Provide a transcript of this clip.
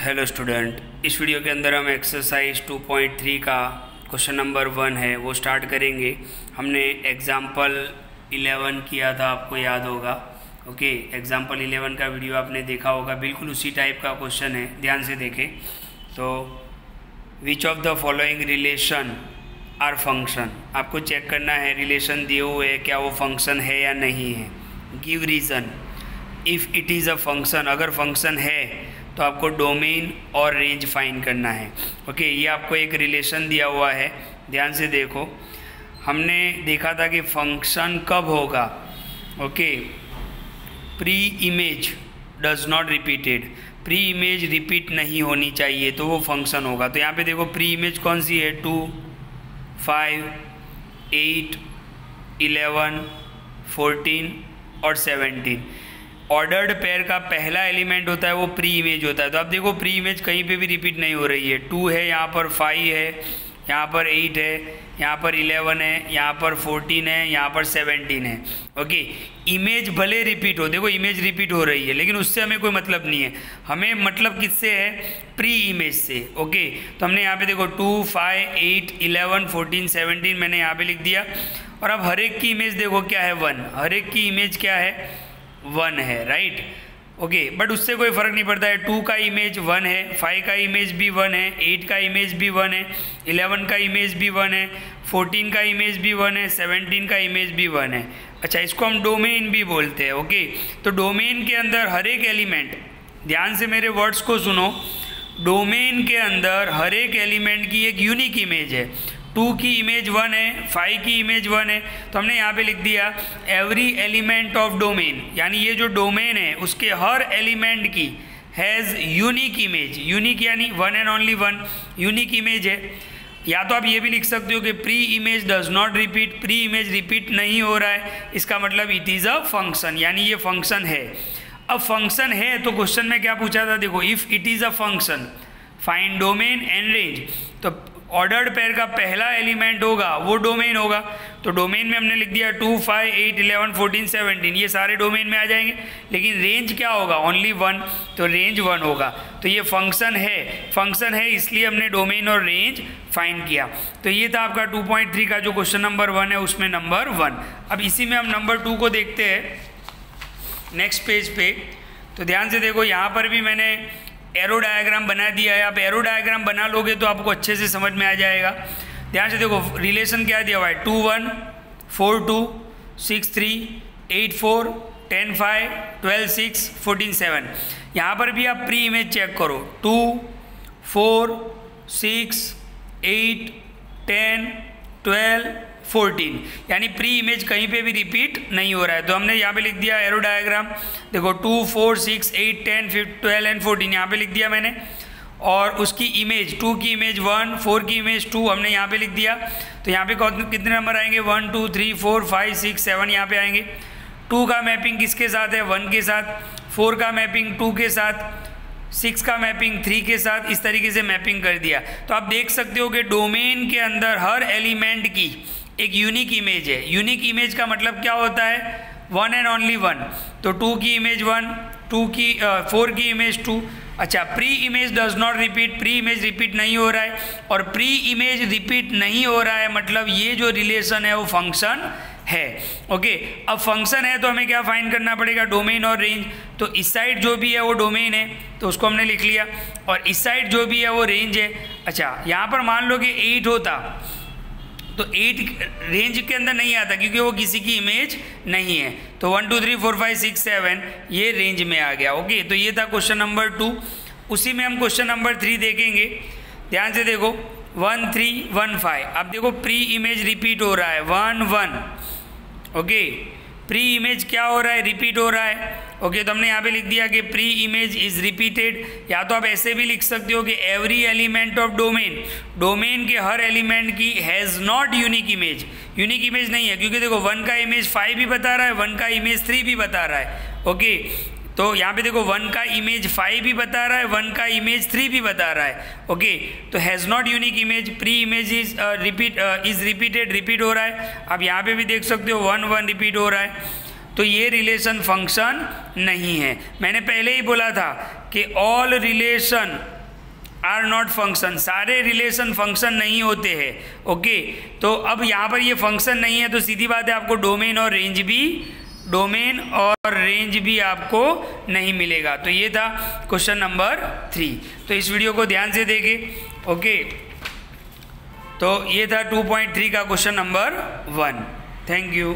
Hello student, इस video के अंदर हम एक्सरसाइज 2.3 का क्वेश्चन नंबर 1 है वो स्टार्ट करेंगे। हमने एग्जाम्पल 11 किया था, आपको याद होगा। ओके, एग्जाम्पल 11 का वीडियो आपने देखा होगा, बिल्कुल उसी टाइप का क्वेश्चन है, ध्यान से देखें। तो which of the following relation are function, आपको चेक करना है रिलेशन दिए हुए है क्या वो फंक्शन है या नहीं है। Give reason if it is a function, अगर फंक्शन है तो आपको डोमेन और रेंज फाइंड करना है। ओके, ये आपको एक रिलेशन दिया हुआ है, ध्यान से देखो। हमने देखा था कि फंक्शन कब होगा। Okay, pre image does not repeated, pre image repeat नहीं होनी चाहिए तो वो फंक्शन होगा। तो यहाँ पे देखो प्री इमेज कौन सी है, 2, 5, 8, 11, 14 और 17। ऑर्डर्ड पेयर का पहला एलिमेंट होता है वो प्री इमेज होता है। तो आप देखो प्री इमेज कहीं पे भी रिपीट नहीं हो रही है। 2 है, यहाँ पर 5 है, यहाँ पर 8 है, यहाँ पर 11 है, यहाँ पर 14 है, यहाँ पर 17 है। ओके, इमेज भले रिपीट हो, देखो इमेज रिपीट हो रही है लेकिन उससे हमें कोई मतलब नहीं है, हमें मतलब किससे है, प्री इमेज से। ओके, तो हमने यहाँ पे देखो 2, 5, 8, 11, 14, 17 मैंने यहाँ पे लिख दिया। और अब हर एक की इमेज देखो क्या है, 1, हर एक की इमेज क्या है, 1 है, राइट। ओके, बट उससे कोई फ़र्क नहीं पड़ता है। 2 का इमेज 1 है, 5 का इमेज भी 1 है, 8 का इमेज भी 1 है, 11 का इमेज भी 1 है, 14 का इमेज भी 1 है, 17 का इमेज भी 1 है। अच्छा, इसको हम डोमेन भी बोलते हैं। ओके, तो डोमेन के अंदर हर एक एलिमेंट, ध्यान से मेरे वर्ड्स को सुनो, डोमेन के अंदर हर एक एलिमेंट की एक यूनिक इमेज है। 2 की इमेज 1 है, 5 की इमेज 1 है, तो हमने यहाँ पे लिख दिया एवरी एलिमेंट ऑफ डोमेन, यानी ये जो डोमेन है उसके हर एलिमेंट की हैज़ यूनिक इमेज। यूनिक यानी 1 एंड ओनली 1 यूनिक इमेज है। या तो आप ये भी लिख सकते हो कि pre image does not repeat, pre image repeat नहीं हो रहा है, इसका मतलब इट इज़ अ फंक्शन, यानी ये फंक्शन है। अब फंक्शन है तो क्वेश्चन में क्या पूछा था, देखो if it is a function find domain and range. तो ऑर्डर्ड पेयर का पहला एलिमेंट होगा वो डोमेन होगा। तो डोमेन में हमने लिख दिया 2, 5, 8, 11, 14, 17, ये सारे डोमेन में आ जाएंगे। लेकिन रेंज क्या होगा, ओनली 1, तो रेंज 1 होगा। तो ये फंक्शन है इसलिए हमने डोमेन और रेंज फाइंड किया। तो ये था आपका 2.3 का जो क्वेश्चन नंबर 1 है उसमें नंबर 1। अब इसी में हम नंबर 2 को देखते हैं नेक्स्ट पेज पे। तो ध्यान से देखो, यहाँ पर भी मैंने एरो डायग्राम बना दिया है। आप एरो डायग्राम बना लोगे तो आपको अच्छे से समझ में आ जाएगा। ध्यान से देखो रिलेशन क्या दिया हुआ है, 2, 1, 4, 2, 6, 3, 8, 4, 10, 5, 12, 6, 14, 7। यहाँ पर भी आप प्री इमेज चेक करो, 2, 4, 6, 8, 10, 12, 14, यानी प्री इमेज कहीं पे भी रिपीट नहीं हो रहा है। तो हमने यहाँ पे लिख दिया एरो डायग्राम, देखो 2, 4, 6, 8, 10, 12 एंड 14 यहाँ पे लिख दिया मैंने। और उसकी इमेज 2 की इमेज 1, 4 की इमेज 2 हमने यहाँ पे लिख दिया। तो यहाँ पे कितने नंबर आएंगे, 1, 2, 3, 4, 5, 6, 7 यहाँ पे आएंगे। 2 का मैपिंग किसके साथ है, 1 के साथ, 4 का मैपिंग 2 के साथ, 6 का मैपिंग 3 के साथ, इस तरीके से मैपिंग कर दिया। तो आप देख सकते हो कि डोमेन के अंदर हर एलिमेंट की एक यूनिक इमेज है। यूनिक इमेज का मतलब क्या होता है, 1 एंड ओनली 1। तो 2 की इमेज 1, 4 की इमेज 2। अच्छा, pre image does not repeat, pre image repeat नहीं हो रहा है। और प्री इमेज रिपीट नहीं हो रहा है मतलब ये जो रिलेशन है वो फंक्शन है। ओके, अब फंक्शन है तो हमें क्या फाइंड करना पड़ेगा, डोमेन और रेंज। तो इस साइड जो भी है वो डोमेन है तो उसको हमने लिख लिया, और इस साइड जो भी है वो रेंज है। अच्छा, यहाँ पर मान लो कि 8 होता तो 8 रेंज के अंदर नहीं आता क्योंकि वो किसी की इमेज नहीं है। तो 1, 2, 3, 4, 5, 6, 7 ये रेंज में आ गया। ओके, तो ये था क्वेश्चन नंबर 2। उसी में हम क्वेश्चन नंबर 3 देखेंगे। ध्यान से देखो 1, 3, 1, 5। अब देखो प्री इमेज रिपीट हो रहा है 1, 1। ओके, प्री इमेज क्या हो रहा है, रिपीट हो रहा है। ओके, तो हमने यहाँ पे लिख दिया कि प्री इमेज इज रिपीटेड। या तो आप ऐसे भी लिख सकते हो कि every element of domain, domain के हर एलिमेंट की has not unique image, unique image नहीं है क्योंकि देखो 1 का इमेज 5 भी बता रहा है, 1 का इमेज 3 भी बता रहा है। ओके, तो यहाँ पे देखो 1 का इमेज 5 भी बता रहा है, 1 का इमेज 3 भी बता रहा है। ओके, तो has not unique image, pre image is repeated, repeat हो रहा है। अब यहाँ पे भी देख सकते हो 1, 1 रिपीट हो रहा है। तो ये रिलेशन फंक्शन नहीं है। मैंने पहले ही बोला था कि all relation are not function, सारे रिलेशन फंक्शन नहीं होते हैं। ओके, तो अब यहाँ पर ये फंक्शन नहीं है तो सीधी बात है आपको डोमेन और रेंज भी आपको नहीं मिलेगा। तो ये था क्वेश्चन नंबर 3। तो इस वीडियो को ध्यान से देखें। ओके, तो ये था 2.3 का क्वेश्चन नंबर 1। Thank you.